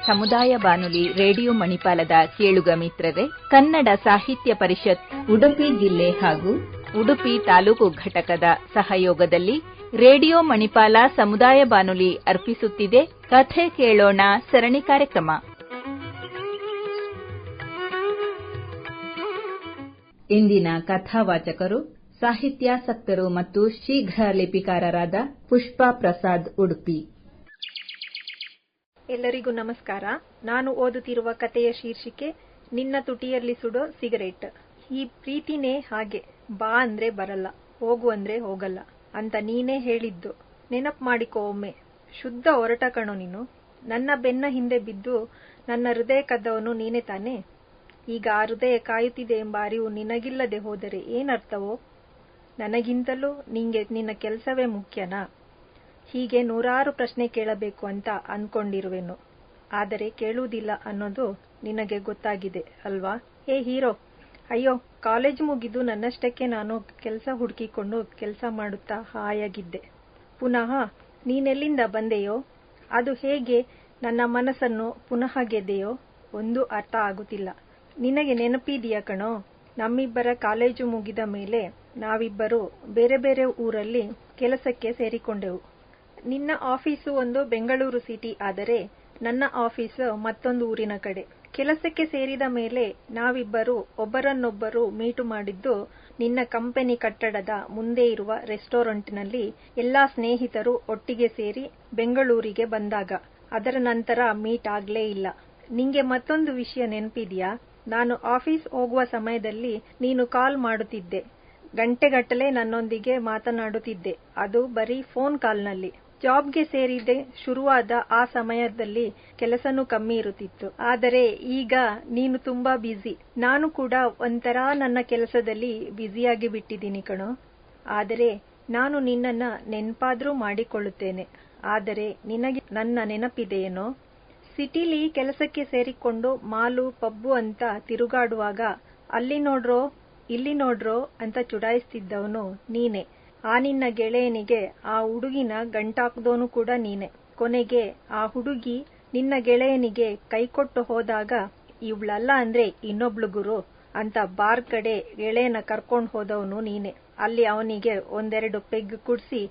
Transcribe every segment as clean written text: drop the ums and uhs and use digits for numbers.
ಸಮುದಾಯ ಬಾನುಲಿ ರೇಡಿಯೋ ಮಣಿಪಾಲದ ಕೇಳುಗ ಮಿತ್ರರೇ, ಕನ್ನಡ ಸಾಹಿತ್ಯ ಪರಿಷತ್ ಉಡುಪಿ ಜಿಲ್ಲೆ ಹಾಗೂ ಉಡುಪಿ ತಾಲೂಕು ಘಟಕದ ಸಹಯೋಗದಲ್ಲಿ ರೇಡಿಯೋ ಮಣಿಪಾಲ ಸಮುದಾಯ ಬಾನುಲಿ ಅರ್ಪಿಸುತ್ತಿದೆ ಕಥೆ ಕೇಳೋಣ ಸರಣಿ ಕಾರ್ಯಕ್ರಮ. ಇಂದಿನ ಕಥಾವಾಚಕರು ಸಾಹಿತ್ಯಾಸಕ್ತರು ಮತ್ತು ಶೀಘ್ರ ಲಿಪಿಕಾರರಾದ ಪುಷ್ಪಾ ಪ್ರಸಾದ್ ಉಡುಪಿ. ಎಲ್ಲರಿಗೂ ನಮಸ್ಕಾರ. ನಾನು ಓದುತ್ತಿರುವ ಕಥೆಯ ಶೀರ್ಷಿಕೆ ನಿನ್ನ ತುಟಿಯಲ್ಲಿ ಸುಡೋ ಸಿಗರೇಟ್. ಈ ಪ್ರೀತಿನೇ ಹಾಗೆ, ಬಾ ಅಂದ್ರೆ ಬರಲ್ಲ, ಹೋಗು ಅಂದ್ರೆ ಹೋಗಲ್ಲ ಅಂತ ನೀನೇ ಹೇಳಿದ್ದು ನೆನಪು ಮಾಡಿಕೋ ಒಮ್ಮೆ. ಶುದ್ಧ ಹೊರಟ ಕಣೋ ನೀನು. ನನ್ನ ಬೆನ್ನ ಹಿಂದೆ ಬಿದ್ದು ನನ್ನ ಹೃದಯ ಕದ್ದವನು ನೀನೇ ತಾನೆ. ಈಗ ಆ ಹೃದಯ ಕಾಯುತ್ತಿದೆ ಎಂಬ ಅರಿವು ನಿನಗಿಲ್ಲದೆ ಹೋದರೆ ಏನರ್ಥವೋ? ನನಗಿಂತಲೂ ನಿಂಗೆ ನಿನ್ನ ಕೆಲಸವೇ ಮುಖ್ಯನಾ? ಹೀಗೆ ನೂರಾರು ಪ್ರಶ್ನೆ ಕೇಳಬೇಕು ಅಂತ ಅನ್ಕೊಂಡಿರುವೆನು, ಆದರೆ ಕೇಳುವುದಿಲ್ಲ ಅನ್ನೋದು ನಿನಗೆ ಗೊತ್ತಾಗಿದೆ ಅಲ್ವಾ? ಹೇ ಹೀರೋ, ಅಯ್ಯೋ, ಕಾಲೇಜ್ ಮುಗಿದು ನನ್ನಷ್ಟಕ್ಕೆ ನಾನು ಕೆಲಸ ಹುಡುಕಿಕೊಂಡು ಕೆಲಸ ಮಾಡುತ್ತಾ ಹಾಯಾಗಿದ್ದೆ. ಪುನಃ ನೀನೆಲ್ಲಿಂದ ಬಂದೆಯೋ, ಅದು ಹೇಗೆ ನನ್ನ ಮನಸ್ಸನ್ನು ಪುನಃ ಗೆದ್ದೆಯೋ ಒಂದು ಅರ್ಥ ಆಗುತ್ತಿಲ್ಲ. ನಿನಗೆ ನೆನಪಿದೆಯಾ ಕಣೋ, ನಮ್ಮಿಬ್ಬರ ಕಾಲೇಜು ಮುಗಿದ ಮೇಲೆ ನಾವಿಬ್ಬರು ಬೇರೆ ಬೇರೆ ಊರಲ್ಲಿ ಕೆಲಸಕ್ಕೆ ಸೇರಿಕೊಂಡೆವು. ನಿನ್ನ ಆಫೀಸು ಒಂದು ಬೆಂಗಳೂರು ಸಿಟಿ ಆದರೆ ನನ್ನ ಆಫೀಸು ಮತ್ತೊಂದು ಊರಿನ ಕಡೆ. ಕೆಲಸಕ್ಕೆ ಸೇರಿದ ಮೇಲೆ ನಾವಿಬ್ಬರು ಒಬ್ಬರನ್ನೊಬ್ಬರು ಮೀಟು ಮಾಡಿದ್ದು ನಿನ್ನ ಕಂಪನಿ ಕಟ್ಟಡದ ಮುಂದೆ ಇರುವ ರೆಸ್ಟೋರೆಂಟ್ನಲ್ಲಿ. ಎಲ್ಲಾ ಸ್ನೇಹಿತರು ಒಟ್ಟಿಗೆ ಸೇರಿ ಬೆಂಗಳೂರಿಗೆ ಬಂದಾಗ. ಅದರ ನಂತರ ಮೀಟ್ ಆಗ್ಲೇ ಇಲ್ಲ. ನಿಂಗೆ ಮತ್ತೊಂದು ವಿಷಯ ನೆನಪಿದೆಯಾ? ನಾನು ಆಫೀಸ್ ಹೋಗುವ ಸಮಯದಲ್ಲಿ ನೀನು ಕಾಲ್ ಮಾಡುತ್ತಿದ್ದೆ. ಗಂಟೆಗಟ್ಟಲೆ ನನ್ನೊಂದಿಗೆ ಮಾತನಾಡುತ್ತಿದ್ದೆ, ಅದು ಬರೀ ಫೋನ್ ಕಾಲ್ನಲ್ಲಿ. ಜಾಬ್ಗೆ ಸೇರಿದ್ದೆ ಶುರುವಾದ ಆ ಸಮಯದಲ್ಲಿ ಕೆಲಸನೂ ಕಮ್ಮಿ ಇರುತ್ತಿತ್ತು. ಆದರೆ ಈಗ ನೀನು ತುಂಬಾ ಬ್ಯುಸಿ. ನಾನು ಕೂಡ ಒಂಥರ ನನ್ನ ಕೆಲಸದಲ್ಲಿ ಬ್ಯುಸಿಯಾಗಿ ಬಿಟ್ಟಿದ್ದೀನಿ ಕಣೋ. ಆದರೆ ನಾನು ನಿನ್ನನ್ನ ನೆನಪಾದ್ರೂ ಮಾಡಿಕೊಳ್ಳುತ್ತೇನೆ. ಆದರೆ ನಿನಗೆ ನನ್ನ ನೆನಪಿದೆಯೇನೋ? ಸಿಟಿಲಿ ಕೆಲಸಕ್ಕೆ ಸೇರಿಕೊಂಡು ಮಾಲು ಪಬ್ಬು ಅಂತ ತಿರುಗಾಡುವಾಗ ಅಲ್ಲಿ ನೋಡ್ರೋ ಇಲ್ಲಿ ನೋಡ್ರೋ ಅಂತ ಚುಡಾಯಿಸ್ತಿದ್ದವನು ನೀನೆ. ಆ ನಿನ್ನ ಗೆಳೆಯನಿಗೆ ಆ ಹುಡುಗಿನ ಗಂಟಾಕ್ದೋನು ಕೂಡ ನೀನೆ. ಕೊನೆಗೆ ಆ ಹುಡುಗಿ ನಿನ್ನ ಗೆಳೆಯನಿಗೆ ಕೈಕೊಟ್ಟು ಹೋದಾಗ ಇವಳಲ್ಲ ಅಂದ್ರೆ ಇನ್ನೊಬ್ಳು ಗುರು ಅಂತ ಬಾರ್ ಕಡೆ ಗೆಳೆಯನ ಕರ್ಕೊಂಡು ಹೋದವನು ನೀನೆ. ಅಲ್ಲಿ ಅವನಿಗೆ ಒಂದೆರಡು ಪೆಗ್ ಕುಡ್ಸಿ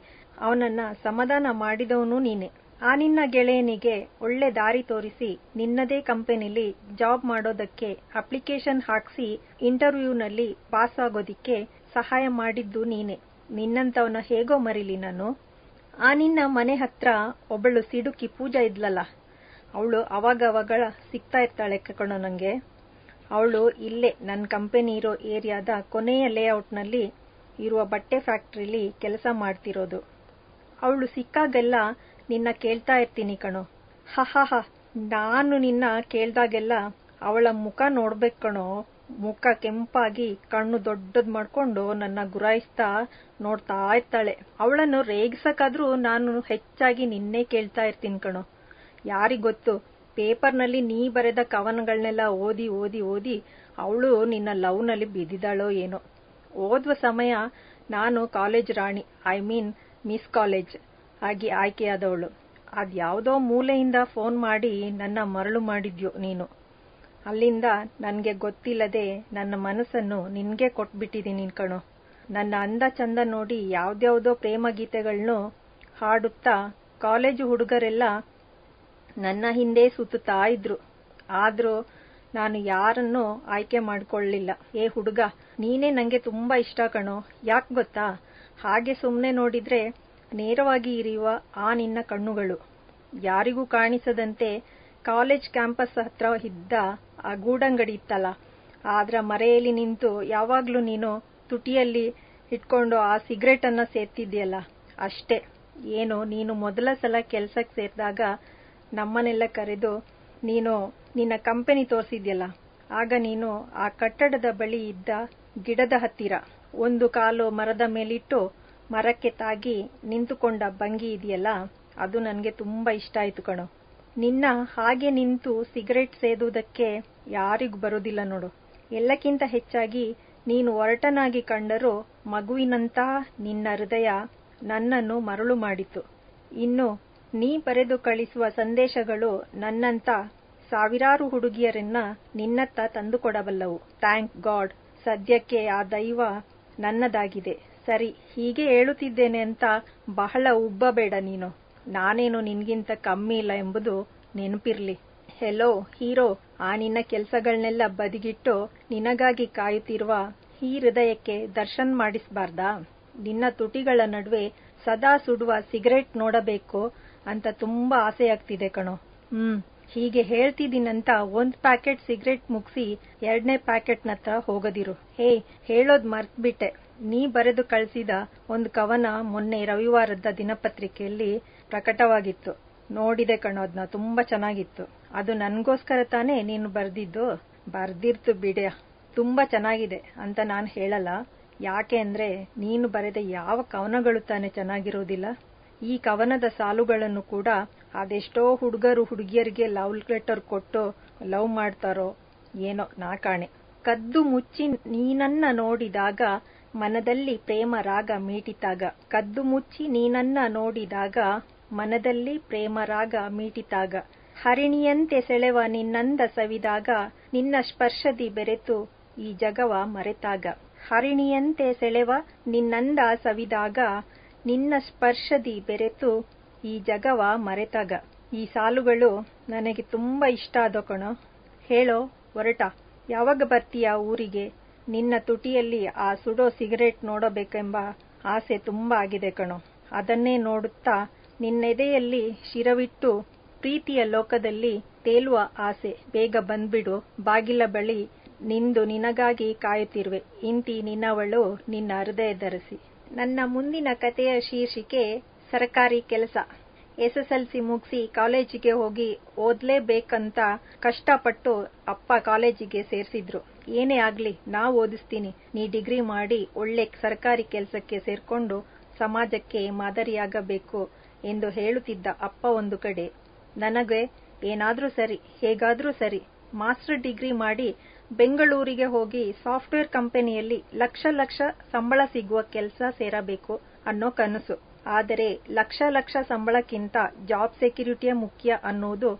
ಅವನನ್ನ ಸಮಾಧಾನ ಮಾಡಿದವನು ನೀನೆ. ಆ ನಿನ್ನ ಗೆಳೆಯನಿಗೆ ಒಳ್ಳೆ ದಾರಿ ತೋರಿಸಿ ನಿನ್ನದೇ ಕಂಪನಿಲಿ ಜಾಬ್ ಮಾಡೋದಕ್ಕೆ ಅಪ್ಲಿಕೇಶನ್ ಹಾಕ್ಸಿ ಇಂಟರ್ವ್ಯೂನಲ್ಲಿ ಪಾಸ್ ಆಗೋದಿಕ್ಕೆ ಸಹಾಯ ಮಾಡಿದ್ದು ನೀನೆ. ನಿನ್ನಂತವನ ಹೇಗೋ ಮರಿಲಿ ನಾನು. ಆ ನಿನ್ನ ಮನೆ ಹತ್ರ ಒಬ್ಬಳು ಸಿಡುಕಿ ಪೂಜಾ ಇದ್ಲಲ್ಲ, ಅವಳು ಅವಾಗವಾಗ ಸಿಗ್ತಾ ಇರ್ತಾಳೆ ಕಣೋ ನಂಗೆ. ಅವಳು ಇಲ್ಲೇ ನನ್ನ ಕಂಪನಿ ಇರೋ ಏರಿಯಾದ ಕೊನೆಯ ಲೇಔಟ್ನಲ್ಲಿ ಇರುವ ಬಟ್ಟೆ ಫ್ಯಾಕ್ಟ್ರಿಲಿ ಕೆಲಸ ಮಾಡ್ತಿರೋದು. ಅವಳು ಸಿಕ್ಕಾಗೆಲ್ಲ ನಿನ್ನ ಕೇಳ್ತಾ ಇರ್ತೀನಿ ಕಣೋ. ಹಹ, ನಾನು ನಿನ್ನ ಕೇಳ್ದಾಗೆಲ್ಲ ಅವಳ ಮುಖ ನೋಡ್ಬೇಕು ಕಣೋ. ಮುಖ ಕೆಂಪಾಗಿ ಕಣ್ಣು ದೊಡ್ಡದ್ ಮಾಡ್ಕೊಂಡು ನನ್ನ ಗುರಾಯಿಸ್ತಾ ನೋಡ್ತಾ ಇರ್ತಾಳೆ. ಅವಳನ್ನು ರೇಗಿಸಕ್ಕಾದ್ರೂ ನಾನು ಹೆಚ್ಚಾಗಿ ನಿನ್ನೆ ಕೇಳ್ತಾ ಇರ್ತೀನಿ ಕಣೋ. ಯಾರಿಗೊತ್ತು, ಪೇಪರ್ನಲ್ಲಿ ನೀ ಬರೆದ ಕವನಗಳನ್ನೆಲ್ಲ ಓದಿ ಓದಿ ಓದಿ ಅವಳು ನಿನ್ನ ಲವ್ನಲ್ಲಿ ಬಿದ್ದಿದ್ದಾಳೋ ಏನೋ. ಓದುವ ಸಮಯ ನಾನು college Rani, I mean miss college ಆಗಿ ಆಯ್ಕೆಯಾದವಳು. ಅದ್ಯಾವುದೋ ಮೂಲೆಯಿಂದ ಫೋನ್ ಮಾಡಿ ನನ್ನ ಮರಳು ಮಾಡಿದ್ಯೋ ನೀನು. ಅಲ್ಲಿಂದ ನನ್ಗೆ ಗೊತ್ತಿಲ್ಲದೆ ನನ್ನ ಮನಸ್ಸನ್ನು ನಿನ್ಗೆ ಕೊಟ್ಬಿಟ್ಟಿದ್ದೀನಿ ಕಣೋ. ನನ್ನ ಅಂದ ಚಂದ ನೋಡಿ ಯಾವ್ದ್ಯಾವ್ದೋ ಪ್ರೇಮ ಗೀತೆಗಳನ್ನು ಹಾಡುತ್ತಾ ಕಾಲೇಜು ಹುಡುಗರೆಲ್ಲ ನನ್ನ ಹಿಂದೆ ಸುತ್ತುತ್ತಾ ಇದ್ರು. ಆದ್ರೂ ನಾನು ಯಾರನ್ನೂ ಆಯ್ಕೆ ಮಾಡ್ಕೊಳ್ಳಿಲ್ಲ. ಏ ಹುಡುಗ, ನೀನೇ ನಂಗೆ ತುಂಬಾ ಇಷ್ಟ ಕಣೋ. ಯಾಕೆ ಗೊತ್ತಾ? ಹಾಗೆ ಸುಮ್ನೆ ನೋಡಿದ್ರೆ ನೇರವಾಗಿ ಇರಿಯುವ ಆ ನಿನ್ನ ಕಣ್ಣುಗಳು, ಯಾರಿಗೂ ಕಾಣಿಸದಂತೆ ಕಾಲೇಜ್ ಕ್ಯಾಂಪಸ್ ಹತ್ರ ಇದ್ದ ಆ ಗೂಡಂಗಡಿ ಇತ್ತಲ್ಲ, ಅದರ ಮರೆಯಲ್ಲಿ ನಿಂತು ಯಾವಾಗ್ಲೂ ನೀನು ತುಟಿಯಲ್ಲಿ ಇಟ್ಕೊಂಡು ಆ ಸಿಗರೇಟ್ ಅನ್ನ ಸೇರ್ತಿದ್ಯಲ್ಲ ಅಷ್ಟೇ. ಏನು, ನೀನು ಮೊದಲ ಸಲ ಕೆಲ್ಸಕ್ಕೆ ಸೇರಿದಾಗ ನಮ್ಮನ್ನೆಲ್ಲ ಕರೆದು ನೀನು ನಿನ್ನ ಕಂಪನಿ ತೋರಿಸಿದ್ಯಲ್ಲ, ಆಗ ನೀನು ಆ ಕಟ್ಟಡದ ಬಳಿ ಇದ್ದ ಗಿಡದ ಹತ್ತಿರ ಒಂದು ಕಾಲು ಮರದ ಮೇಲಿಟ್ಟು ಮರಕ್ಕೆ ತಾಗಿ ನಿಂತುಕೊಂಡ ಭಂಗಿ ಇದೆಯಲ್ಲ, ಅದು ನನಗೆ ತುಂಬಾ ಇಷ್ಟ ಆಯ್ತು ಕಣೋ. ನಿನ್ನ ಹಾಗೆ ನಿಂತು ಸಿಗರೇಟ್ ಸೇದುವುದಕ್ಕೆ ಯಾರಿಗೂ ಬರೋದಿಲ್ಲ ನೋಡು. ಎಲ್ಲಕ್ಕಿಂತ ಹೆಚ್ಚಾಗಿ ನೀನು ಒರಟನಾಗಿ ಕಂಡರೂ ಮಗುವಿನಂತಹ ನಿನ್ನ ಹೃದಯ ನನ್ನನ್ನು ಮರಳು ಮಾಡಿತು. ಇನ್ನು ನೀ ಬರೆದು ಕಳಿಸುವ ಸಂದೇಶಗಳು ನನ್ನಂತ ಸಾವಿರಾರು ಹುಡುಗಿಯರನ್ನ ನಿನ್ನತ್ತ ತಂದುಕೊಡಬಲ್ಲವು. ಥ್ಯಾಂಕ್ ಗಾಡ್, ಸದ್ಯಕ್ಕೆ ಆ ದೈವ ನನ್ನದಾಗಿದೆ. ಸರಿ, ಹೀಗೆ ಹೇಳುತ್ತಿದ್ದೇನೆ ಅಂತ ಬಹಳ ಉಬ್ಬಬೇಡ ನೀನು. ನಾನೇನು ನಿನ್ಗಿಂತ ಕಮ್ಮಿ ಇಲ್ಲ ಎಂಬುದು ನೆನಪಿರ್ಲಿ. ಹೆಲೋ ಹೀರೋ, ಆ ನಿನ್ನ ಕೆಲ್ಸಗಳನ್ನೆಲ್ಲ ಬದಿಗಿಟ್ಟು ನಿನಗಾಗಿ ಕಾಯುತ್ತಿರುವ ಈ ಹೃದಯಕ್ಕೆ ದರ್ಶನ್ ಮಾಡಿಸ್ಬಾರ್ದಾ? ನಿನ್ನ ತುಟಿಗಳ ನಡುವೆ ಸದಾ ಸುಡುವ ಸಿಗರೇಟ್ ನೋಡಬೇಕು ಅಂತ ತುಂಬಾ ಆಸೆಯಾಗ್ತಿದೆ ಕಣೋ. ಹೀಗೆ ಹೇಳ್ತಿದ್ದೀನಂತ 1 ಪ್ಯಾಕೆಟ್ ಸಿಗರೇಟ್ ಮುಗಿಸಿ 2ನೇ ಪ್ಯಾಕೆಟ್ನತ್ರ ಹೋಗದಿರು. ಹೇಳೋದ್ ಮರ್ತ್ಬಿಟ್ಟೆ. ನೀ ಬರೆದು ಕಳಿಸಿದ ಒಂದು ಕವನ ಮೊನ್ನೆ ರವಿವಾರದ ದಿನಪತ್ರಿಕೆಯಲ್ಲಿ ಪ್ರಕಟವಾಗಿತ್ತು. ನೋಡಿದೆ ಕಣೋ, ಅದನ್ನ ತುಂಬಾ ಚೆನ್ನಾಗಿತ್ತು. ಅದು ನನ್ಗೋಸ್ಕರ ತಾನೇ ನೀನು ಬರ್ದಿದ್ದು? ಬರ್ದಿರ್ತು ಬಿಡ್ಯ, ತುಂಬಾ ಚೆನ್ನಾಗಿದೆ ಅಂತ ನಾನು ಹೇಳಲ್ಲ. ಯಾಕೆ ಅಂದ್ರೆ ನೀನು ಬರೆದ ಯಾವ ಕವನಗಳು ತಾನೇ ಚೆನ್ನಾಗಿರೋದಿಲ್ಲ. ಈ ಕವನದ ಸಾಲುಗಳನ್ನು ಕೂಡ ಅದೆಷ್ಟೋ ಹುಡುಗರು ಹುಡುಗಿಯರಿಗೆ ಲವ್ ಲೆಟರ್ ಕೊಟ್ಟು ಲವ್ ಮಾಡ್ತಾರೋ ಏನೋ ನಾ ಕಾಣೆ. ಕದ್ದು ಮುಚ್ಚಿ ನೀನನ್ನ ನೋಡಿದಾಗ ಮನದಲ್ಲಿ ಪ್ರೇಮ ರಾಗ ಮೀಟಿತಾಗ. ಕದ್ದು ಮುಚ್ಚಿ ನೀನನ್ನ ನೋಡಿದಾಗ ಮನದಲ್ಲಿ ಪ್ರೇಮ ರಾಗ ಮೀಟಿತಾಗ. ಹರಿಣಿಯಂತೆ ಸೆಳೆವ ನಿನ್ನಂದ ಸವಿದಾಗ ನಿನ್ನ ಸ್ಪರ್ಶದಿ ಬೆರೆತು ಈ ಜಗವ ಮರೆತಾಗ. ಹರಿಣಿಯಂತೆ ಸೆಳೆವ ನಿನ್ನಂದ ಸವಿದಾಗ ನಿನ್ನ ಸ್ಪರ್ಶದಿ ಬೆರೆತು ಈ ಜಗವ ಮರೆತಾಗ. ಈ ಸಾಲುಗಳು ನನಗೆ ತುಂಬಾ ಇಷ್ಟ ಆದೋ ಕಣೋ. ಹೇಳೋ ಹೊರಟ, ಯಾವಾಗ ಬರ್ತೀಯ ಊರಿಗೆ? ನಿನ್ನ ತುಟಿಯಲ್ಲಿ ಆ ಸುಡೋ ಸಿಗರೇಟ್ ನೋಡಬೇಕೆಂಬ ಆಸೆ ತುಂಬಾ ಆಗಿದೆ ಕಣೋ. ಅದನ್ನೇ ನೋಡುತ್ತಾ ನಿನ್ನೆದೆಯಲ್ಲಿ ಶಿರವಿಟ್ಟು ಪ್ರೀತಿಯ ಲೋಕದಲ್ಲಿ ತೇಲುವ ಆಸೆ. ಬೇಗ ಬಂದ್ಬಿಡು, ಬಾಗಿಲ ಬಳಿ ನಿಂದು ನಿನಗಾಗಿ ಕಾಯುತ್ತಿರುವೆ. ಇಂತಿ ನಿನ್ನವಳು ನಿನ್ನ ಹೃದಯದರಸಿ. ನನ್ನ ಮುಂದಿನ ಕಥೆಯ ಶೀರ್ಷಿಕೆ ಸರ್ಕಾರಿ ಕೆಲಸ. SSLC ಮುಗಿಸಿ ಕಾಲೇಜಿಗೆ ಹೋಗಿ ಓದ್ಲೇಬೇಕಂತ ಕಷ್ಟಪಟ್ಟು ಅಪ್ಪ ಕಾಲೇಜಿಗೆ ಸೇರ್ಸಿದ್ರು. ಏನೇ ಆಗ್ಲಿ ನಾ ಓದಿಸ್ತೀನಿ, ನೀ ಡಿಗ್ರಿ ಮಾಡಿ ಒಳ್ಳೆ ಸರ್ಕಾರಿ ಕೆಲಸಕ್ಕೆ ಸೇರ್ಕೊಂಡು ಸಮಾಜಕ್ಕೆ ಮಾದರಿಯಾಗಬೇಕು ಎಂದು ಹೇಳುತ್ತಿದ್ದ ಅಪ್ಪ ಒಂದು ಕಡೆ, ನನಗೆ ಏನಾದ್ರೂ ಸರಿ, ಹೇಗಾದ್ರೂ ಸರಿ, ಮಾಸ್ಟರ್ ಡಿಗ್ರಿ ಮಾಡಿ ಬೆಂಗಳೂರಿಗೆ ಹೋಗಿ ಸಾಫ್ಟ್ವೇರ್ ಕಂಪನಿಯಲ್ಲಿ ಲಕ್ಷ ಸಂಬಳ ಸಿಗುವ ಕೆಲಸ ಸೇರಬೇಕು ಅನ್ನೋ ಕನಸು. ಆದರೆ ಲಕ್ಷ ಸಂಬಳಕ್ಕಿಂತ ಜಾಬ್ ಸೆಕ್ಯೂರಿಟಿಯೇ ಮುಖ್ಯ ಅನ್ನೋದು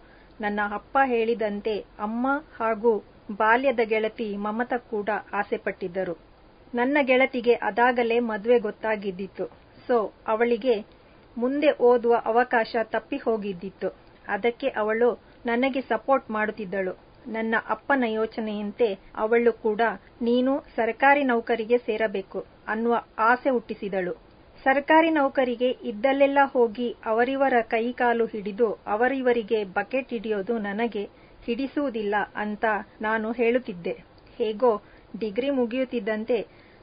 ನನ್ನ ಅಪ್ಪ ಹೇಳಿದಂತೆ ಅಮ್ಮ ಹಾಗೂ ಬಾಲ್ಯದ ಗೆಳತಿ ಮಮತಾ ಕೂಡ ಆಸೆಪಟ್ಟಿದ್ದರು. ನನ್ನ ಗೆಳತಿಗೆ ಅದಾಗಲೇ ಮದುವೆ ಗೊತ್ತಾಗಿದ್ದಿತ್ತು. ಸೊ ಅವಳಿಗೆ ಮುಂದೆ ಓದುವ ಅವಕಾಶ ತಪ್ಪಿ ಹೋಗಿದ್ದಿತ್ತು. ಅದಕ್ಕೆ ಅವಳು ನನಗೆ ಸಪೋರ್ಟ್ ಮಾಡುತ್ತಿದ್ದಳು. ನನ್ನ ಅಪ್ಪನ ಯೋಚನೆಯಂತೆ ಅವಳು ಕೂಡ ನೀನು ಸರ್ಕಾರಿ ನೌಕರಿಗೆ ಸೇರಬೇಕು ಅನ್ನುವ ಆಸೆ ಹುಟ್ಟಿಸಿದಳು. ಸರ್ಕಾರಿ ನೌಕರಿಗೆ ಇದ್ದಲ್ಲೆಲ್ಲ ಹೋಗಿ ಅವರಿವರ ಕೈಕಾಲು ಹಿಡಿದು ಅವರಿವರಿಗೆ ಬಕೆಟ್ ಹಿಡಿಯೋದು ನನಗೆ ಹಿಡಿಸುವುದಿಲ್ಲ ಅಂತ ನಾನು ಹೇಳುತ್ತಿದ್ದೆ. ಹೇಗೋ ಡಿಗ್ರಿ ಮುಗಿಯುತ್ತಿದ್ದಂತೆ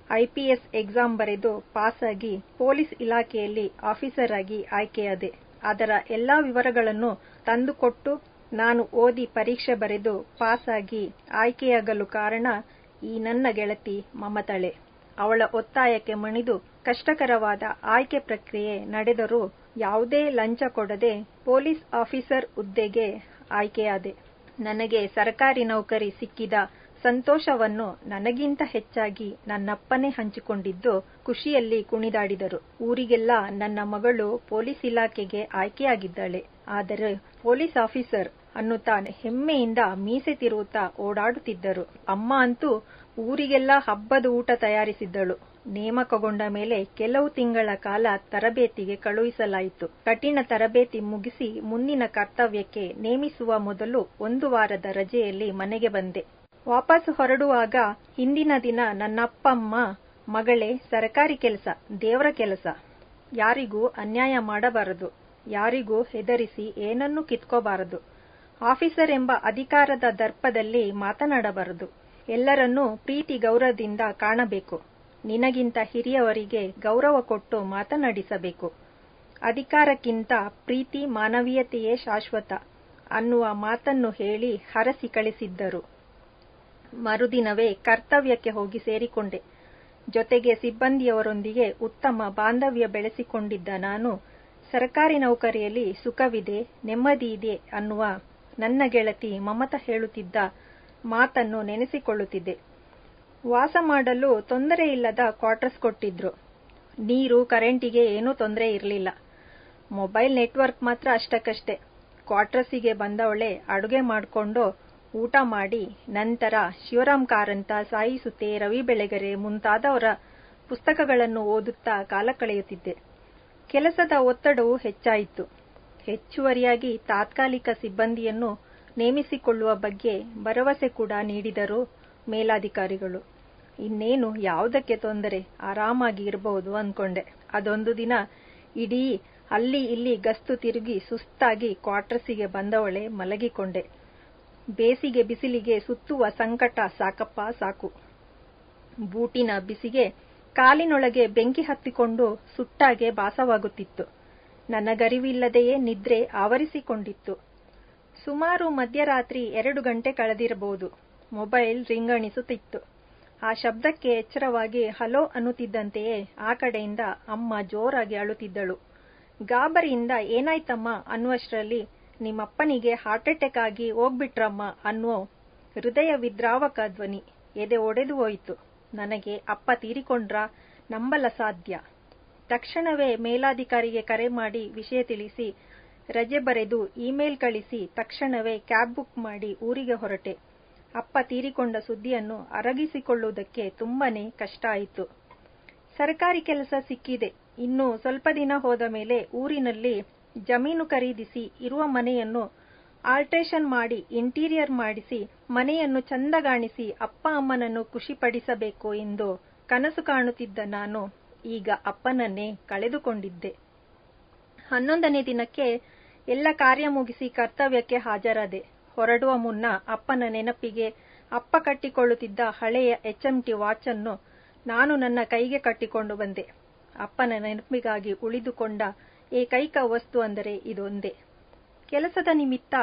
IPS ಎಕ್ಸಾಮ್ ಬರೆದು ಪಾಸಾಗಿ ಪೊಲೀಸ್ ಇಲಾಖೆಯಲ್ಲಿ ಆಫೀಸರ್ ಆಗಿ ಆಯ್ಕೆಯಾದೆ. ಅದರ ಎಲ್ಲಾ ವಿವರಗಳನ್ನು ತಂದುಕೊಟ್ಟು ನಾನು ಓದಿ ಪರೀಕ್ಷೆ ಬರೆದು ಪಾಸಾಗಿ ಆಯ್ಕೆಯಾಗಲು ಕಾರಣ ಈ ನನ್ನ ಗೆಳತಿ ಮಮತಳೆ. ಅವಳ ಒತ್ತಾಯಕ್ಕೆ ಮಣಿದು ಕಷ್ಟಕರವಾದ ಆಯ್ಕೆ ಪ್ರಕ್ರಿಯೆ ನಡೆದರೂ ಯಾವುದೇ ಲಂಚ ಕೊಡದೆ ಪೊಲೀಸ್ ಆಫೀಸರ್ ಹುದ್ದೆಗೆ ಆಯ್ಕೆಯಾದೆ. ನನಗೆ ಸರ್ಕಾರಿ ನೌಕರಿ ಸಿಕ್ಕಿದ ಸಂತೋಷವನ್ನು ನನಗಿಂತ ಹೆಚ್ಚಾಗಿ ನನ್ನಪ್ಪನೇ ಹಂಚಿಕೊಂಡಿದ್ದು ಖುಷಿಯಲ್ಲಿ ಕುಣಿದಾಡಿದರು. ಊರಿಗೆಲ್ಲ ನನ್ನ ಮಗಳು ಪೊಲೀಸ್ ಇಲಾಖೆಗೆ ಆಯ್ಕೆಯಾಗಿದ್ದಾಳೆ, ಆದರೆ ಪೊಲೀಸ್ ಆಫೀಸರ್ ಅನ್ನುತ್ತಾ ಹೆಮ್ಮೆಯಿಂದ ಮೀಸೆ ತಿರುವುತ್ತಾ ಓಡಾಡುತ್ತಿದ್ದರು. ಅಮ್ಮ ಅಂತೂ ಊರಿಗೆಲ್ಲ ಹಬ್ಬದ ಊಟ ತಯಾರಿಸಿದ್ದಳು. ನೇಮಕಗೊಂಡ ಮೇಲೆ ಕೆಲವು ತಿಂಗಳ ಕಾಲ ತರಬೇತಿಗೆ ಕಳುಹಿಸಲಾಯಿತು. ಕಠಿಣ ತರಬೇತಿ ಮುಗಿಸಿ ಮುಂದಿನ ಕರ್ತವ್ಯಕ್ಕೆ ನೇಮಿಸುವ ಮೊದಲು 1 ವಾರದ ರಜೆಯಲ್ಲಿ ಮನೆಗೆ ಬಂದೆ. ವಾಪಸ್ ಹೊರಡುವಾಗ ಹಿಂದಿನ ದಿನ ನನ್ನಪ್ಪಮ್ಮ, ಮಗಳೇ, ಸರ್ಕಾರಿ ಕೆಲಸ ದೇವರ ಕೆಲಸ, ಯಾರಿಗೂ ಅನ್ಯಾಯ ಮಾಡಬಾರದು, ಯಾರಿಗೂ ಹೆದರಿಸಿ ಏನನ್ನೂ ಕಿತ್ಕೋಬಾರದು, ಆಫೀಸರ್ ಎಂಬ ಅಧಿಕಾರದ ದರ್ಪದಲ್ಲಿ ಮಾತನಾಡಬಾರದು, ಎಲ್ಲರನ್ನೂ ಪ್ರೀತಿ ಗೌರವದಿಂದ ಕಾಣಬೇಕು, ನಿನಗಿಂತ ಹಿರಿಯವರಿಗೆ ಗೌರವ ಕೊಟ್ಟು ಮಾತನಾಡಿಸಬೇಕು, ಅಧಿಕಾರಕ್ಕಿಂತ ಪ್ರೀತಿ ಮಾನವೀಯತೆಯೇ ಶಾಶ್ವತ ಅನ್ನುವ ಮಾತನ್ನು ಹೇಳಿ ಹರಸಿ ಕಳಿಸಿದ್ದರು. ಮರುದಿನವೇ ಕರ್ತವ್ಯಕ್ಕೆ ಹೋಗಿ ಸೇರಿಕೊಂಡೆ. ಜೊತೆಗೆ ಸಿಬ್ಬಂದಿಯವರೊಂದಿಗೆ ಉತ್ತಮ ಬಾಂಧವ್ಯ ಬೆಳೆಸಿಕೊಂಡಿದ್ದ ನಾನು ಸರ್ಕಾರಿ ನೌಕರಿಯಲ್ಲಿ ಸುಖವಿದೆ, ನೆಮ್ಮದಿ ಇದೆ ಅನ್ನುವ ನನ್ನ ಗೆಳತಿ ಮಮತಾ ಹೇಳುತ್ತಿದ್ದ ಮಾತನ್ನು ನೆನೆಸಿಕೊಳ್ಳುತ್ತಿದ್ದೆ. ವಾಸ ಮಾಡಲು ತೊಂದರೆ ಇಲ್ಲದ ಕ್ವಾರ್ಟರ್ಸ್ ಕೊಟ್ಟಿದ್ರು. ನೀರು ಕರೆಂಟಿಗೆ ಏನೂ ತೊಂದರೆ ಇರಲಿಲ್ಲ. ಮೊಬೈಲ್ ನೆಟ್ವರ್ಕ್ ಮಾತ್ರ ಅಷ್ಟಕ್ಕಷ್ಟೇ. ಕ್ವಾರ್ಟರ್ಸಿಗೆ ಬಂದವಳೆ ಅಡುಗೆ ಮಾಡಿಕೊಂಡು ಊಟ ಮಾಡಿ ನಂತರ ಶಿವರಾಮ್ ಕಾರಂತ, ಸಾಯಿ ಸುತೆ, ರವಿ ಬೆಳೆಗೆರೆ ಮುಂತಾದವರ ಪುಸ್ತಕಗಳನ್ನು ಓದುತ್ತಾ ಕಾಲ ಕಳೆಯುತ್ತಿದ್ದೆ. ಕೆಲಸದ ಒತ್ತಡವು ಹೆಚ್ಚಾಯಿತು. ಹೆಚ್ಚುವರಿಯಾಗಿ ತಾತ್ಕಾಲಿಕ ಸಿಬ್ಬಂದಿಯನ್ನು ನೇಮಿಸಿಕೊಳ್ಳುವ ಬಗ್ಗೆ ಭರವಸೆ ಕೂಡ ನೀಡಿದರು ಮೇಲಾಧಿಕಾರಿಗಳು. ಇನ್ನೇನು ಯಾವುದಕ್ಕೆ ತೊಂದರೆ, ಆರಾಮಾಗಿ ಇರಬಹುದು ಅಂದ್ಕೊಂಡೆ. ಅದೊಂದು ದಿನ ಇಡೀ ಅಲ್ಲಿ ಇಲ್ಲಿ ಗಸ್ತು ತಿರುಗಿ ಸುಸ್ತಾಗಿ ಕ್ವಾರ್ಟರ್ಸಿಗೆ ಬಂದವಳೆ ಮಲಗಿಕೊಂಡೆ. ಬೇಸಿಗೆ ಬಿಸಿಲಿಗೆ ಸುತ್ತುವ ಸಂಕಟ ಸಾಕಪ್ಪ ಸಾಕು. ಬೂಟಿನ ಬಿಸಿಗೆ ಕಾಲಿನೊಳಗೆ ಬೆಂಕಿ ಹತ್ತಿಕೊಂಡು ಸುಟ್ಟಾಗೆ ಭಾಸವಾಗುತ್ತಿತ್ತು. ನನಗರಿವಿಲ್ಲದೆಯೇ ನಿದ್ರೆ ಆವರಿಸಿಕೊಂಡಿತ್ತು. ಸುಮಾರು ಮಧ್ಯರಾತ್ರಿ 2 ಗಂಟೆ ಕಳೆದಿರಬಹುದು. ಮೊಬೈಲ್ ರಿಂಗಣಿಸುತ್ತಿತ್ತು. ಆ ಶಬ್ದಕ್ಕೆ ಎಚ್ಚರವಾಗಿ ಹಲೋ ಅನ್ನುತ್ತಿದ್ದಂತೆಯೇ ಆ ಕಡೆಯಿಂದ ಅಮ್ಮ ಜೋರಾಗಿ ಅಳುತ್ತಿದ್ದಳು. ಗಾಬರಿಯಿಂದ ಏನಾಯ್ತಮ್ಮ ಅನ್ನುವಷ್ಟರಲ್ಲಿ ನಿಮ್ಮಪ್ಪನಿಗೆ ಹಾರ್ಟ್ ಅಟ್ಯಾಕ್ ಆಗಿ ಹೋಗ್ಬಿಟ್ರಮ್ಮ ಅನ್ನುವ ಹೃದಯ ವಿದ್ರಾವಕ ಧ್ವನಿ. ಎದೆ ಒಡೆದು ಹೋಯಿತು. ನನಗೆ ಅಪ್ಪ ತೀರಿಕೊಂಡ್ರ ನಂಬಲ ಸಾಧ್ಯ. ತಕ್ಷಣವೇ ಮೇಲಾಧಿಕಾರಿಗೆ ಕರೆ ಮಾಡಿ ವಿಷಯ ತಿಳಿಸಿ, ರಜೆ ಬರೆದು ಇಮೇಲ್ ಕಳಿಸಿ ತಕ್ಷಣವೇ ಕ್ಯಾಬ್ ಬುಕ್ ಮಾಡಿ ಊರಿಗೆ ಹೊರಟೆ. ಅಪ್ಪ ತೀರಿಕೊಂಡ ಸುದ್ದಿಯನ್ನು ಅರಗಿಸಿಕೊಳ್ಳುವುದಕ್ಕೆ ತುಂಬಾನೇ ಕಷ್ಟ ಆಯಿತು. ಸರ್ಕಾರಿ ಕೆಲಸ ಸಿಕ್ಕಿದೆ. ಇನ್ನು ಸ್ವಲ್ಪ ದಿನ ಹೋದ ಮೇಲೆ ಊರಿನಲ್ಲಿ ಜಮೀನು ಖರೀದಿಸಿ ಇರುವ ಮನೆಯನ್ನು ಆಲ್ಟ್ರೇಷನ್ ಮಾಡಿ ಇಂಟೀರಿಯರ್ ಮಾಡಿಸಿ ಮನೆಯನ್ನು ಚಂದಗಾಣಿಸಿ ಅಪ್ಪ ಅಮ್ಮನನ್ನು ಖುಷಿಪಡಿಸಬೇಕು ಎಂದು ಕನಸು ಕಾಣುತ್ತಿದ್ದ ನಾನು ಈಗ ಅಪ್ಪನನ್ನೇ ಕಳೆದುಕೊಂಡಿದ್ದೆ. 11ನೇ ದಿನಕ್ಕೆ ಎಲ್ಲ ಕಾರ್ಯ ಮುಗಿಸಿ ಕರ್ತವ್ಯಕ್ಕೆ ಹಾಜರಾದೆ. ಹೊರಡುವ ಮುನ್ನ ಅಪ್ಪನ ನೆನಪಿಗೆ ಅಪ್ಪ ಕಟ್ಟಿಕೊಳ್ಳುತ್ತಿದ್ದ ಹಳೆಯ HMT ವಾಚ್ ಅನ್ನು ನಾನು ನನ್ನ ಕೈಗೆ ಕಟ್ಟಿಕೊಂಡು ಬಂದೆ. ಅಪ್ಪನ ನೆನಪಿಗಾಗಿ ಉಳಿದುಕೊಂಡ ಏಕೈಕ ವಸ್ತು ಅಂದರೆ ಇದೊಂದೇ. ಕೆಲಸದ ನಿಮಿತ್ತ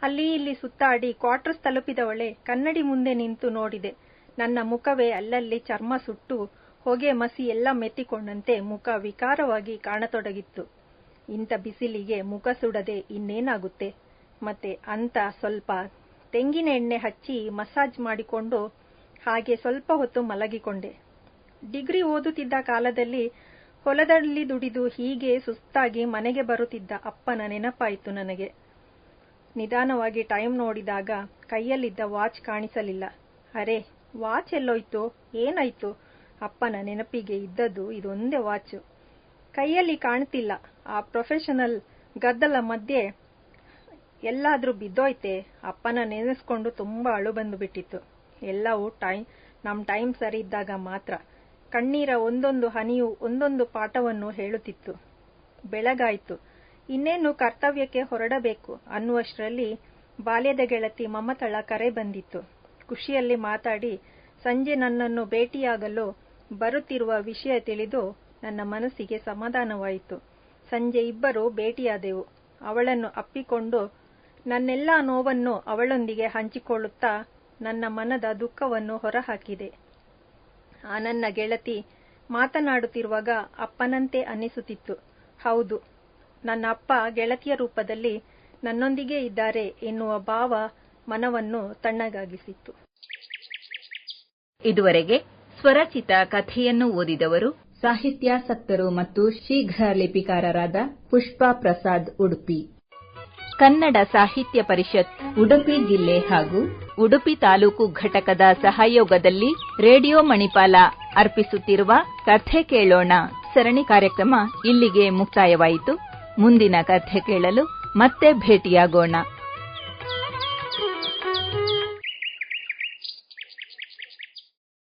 ಅಲ್ಲಿ ಇಲ್ಲಿ ಸುತ್ತಾಡಿ ಕ್ವಾರ್ಟರ್ಸ್ ತಲುಪಿದವಳೆ ಕನ್ನಡಿ ಮುಂದೆ ನಿಂತು ನೋಡಿದೆ. ನನ್ನ ಮುಖವೇ ಅಲ್ಲಲ್ಲಿ ಚರ್ಮ ಸುಟ್ಟು ಹೊಗೆ ಮಸಿ ಎಲ್ಲ ಮೆತ್ತಿಕೊಂಡಂತೆ ಮುಖ ವಿಕಾರವಾಗಿ ಕಾಣತೊಡಗಿತ್ತು. ಇಂಥ ಬಿಸಿಲಿಗೆ ಮುಖ ಸುಡದೆ ಇನ್ನೇನಾಗುತ್ತೆ? ಮತ್ತೆ ಅಂತ ಸ್ವಲ್ಪ ತೆಂಗಿನ ಎಣ್ಣೆ ಹಚ್ಚಿ ಮಸಾಜ್ ಮಾಡಿಕೊಂಡು ಹಾಗೆ ಸ್ವಲ್ಪ ಹೊತ್ತು ಮಲಗಿಕೊಂಡೆ. ಡಿಗ್ರಿ ಓದುತ್ತಿದ್ದ ಕಾಲದಲ್ಲಿ ಹೊಲದಲ್ಲಿ ದುಡಿದು ಹೀಗೆ ಸುಸ್ತಾಗಿ ಮನೆಗೆ ಬರುತ್ತಿದ್ದ ಅಪ್ಪನ ನೆನಪಾಯಿತು ನನಗೆ. ನಿಧಾನವಾಗಿ ಟೈಮ್ ನೋಡಿದಾಗ ಕೈಯಲ್ಲಿದ್ದ ವಾಚ್ ಕಾಣಿಸಲಿಲ್ಲ. ಅರೆ, ವಾಚ್ ಎಲ್ಲೋಯ್ತು? ಏನಾಯ್ತು? ಅಪ್ಪನ ನೆನಪಿಗೆ ಇದ್ದದ್ದು ಇದೊಂದೇ ವಾಚ್. ಕೈಯಲ್ಲಿ ಕಾಣ್ತಿಲ್ಲ. ಆ ಪ್ರೊಫೆಷನಲ್ ಗದ್ದಲ ಮಧ್ಯೆ ಎಲ್ಲಾದ್ರೂ ಬಿದ್ದೋಯ್ತೆ? ಅಪ್ಪನ ನೆನೆಸ್ಕೊಂಡು ತುಂಬಾ ಅಳು ಬಂದು ಬಿಟ್ಟಿತ್ತು. ಎಲ್ಲವೂ ನಮ್ ಟೈಮ್ ಸರಿ ಇದ್ದಾಗ ಮಾತ್ರ. ಕಣ್ಣೀರ ಒಂದೊಂದು ಹನಿಯು ಒಂದೊಂದು ಪಾಠವನ್ನು ಹೇಳುತ್ತಿತ್ತು. ಬೆಳಗಾಯ್ತು. ಇನ್ನೇನು ಕರ್ತವ್ಯಕ್ಕೆ ಹೊರಡಬೇಕು ಅನ್ನುವಷ್ಟರಲ್ಲಿ ಬಾಲ್ಯದ ಗೆಳತಿ ಮಮತಳ ಕರೆ ಬಂದಿತ್ತು. ಖುಷಿಯಲ್ಲಿ ಮಾತಾಡಿ ಸಂಜೆ ನನ್ನನ್ನು ಭೇಟಿಯಾಗಲು ಬರುತ್ತಿರುವ ವಿಷಯ ತಿಳಿದು ನನ್ನ ಮನಸ್ಸಿಗೆ ಸಮಾಧಾನವಾಯಿತು. ಸಂಜೆ ಇಬ್ಬರು ಭೇಟಿಯಾದೆವು. ಅವಳನ್ನು ಅಪ್ಪಿಕೊಂಡು ನನ್ನೆಲ್ಲಾ ನೋವನ್ನು ಅವಳೊಂದಿಗೆ ಹಂಚಿಕೊಳ್ಳುತ್ತಾ ನನ್ನ ಮನದ ದುಃಖವನ್ನು ಹೊರಹಾಕಿದೆ. ಆ ನನ್ನ ಗೆಳತಿ ಮಾತನಾಡುತ್ತಿರುವಾಗ ಅಪ್ಪನಂತೆ ಅನ್ನಿಸುತ್ತಿತ್ತು. ಹೌದು, ನನ್ನ ಅಪ್ಪ ಗೆಳತಿಯ ರೂಪದಲ್ಲಿ ನನ್ನೊಂದಿಗೆ ಇದ್ದಾರೆ ಎನ್ನುವ ಭಾವ ಮನವನ್ನು ತಣ್ಣಗಾಗಿಸಿತ್ತು. ಇದುವರೆಗೆ ಸ್ವರಚಿತ ಕಥೆಯನ್ನು ಓದಿದವರು ಸಾಹಿತ್ಯಾಸಕ್ತರು ಮತ್ತು ಶೀಘ್ರ ಲಿಪಿಕಾರರಾದ ಪುಷ್ಪಾ ಪ್ರಸಾದ್ ಉಡುಪಿ. ಕನ್ನಡ ಸಾಹಿತ್ಯ ಪರಿಷತ್ ಉಡುಪಿ ಜಿಲ್ಲೆ ಹಾಗೂ ಉಡುಪಿ ತಾಲೂಕು ಘಟಕದ ಸಹಯೋಗದಲ್ಲಿ ರೇಡಿಯೋ ಮಣಿಪಾಲ ಅರ್ಪಿಸುತ್ತಿರುವ ಕಥೆ ಕೇಳೋಣ ಸರಣಿ ಕಾರ್ಯಕ್ರಮ ಇಲ್ಲಿಗೆ ಮುಕ್ತಾಯವಾಯಿತು. ಮುಂದಿನ ಕಥೆ ಕೇಳಲು ಮತ್ತೆ ಭೇಟಿಯಾಗೋಣ.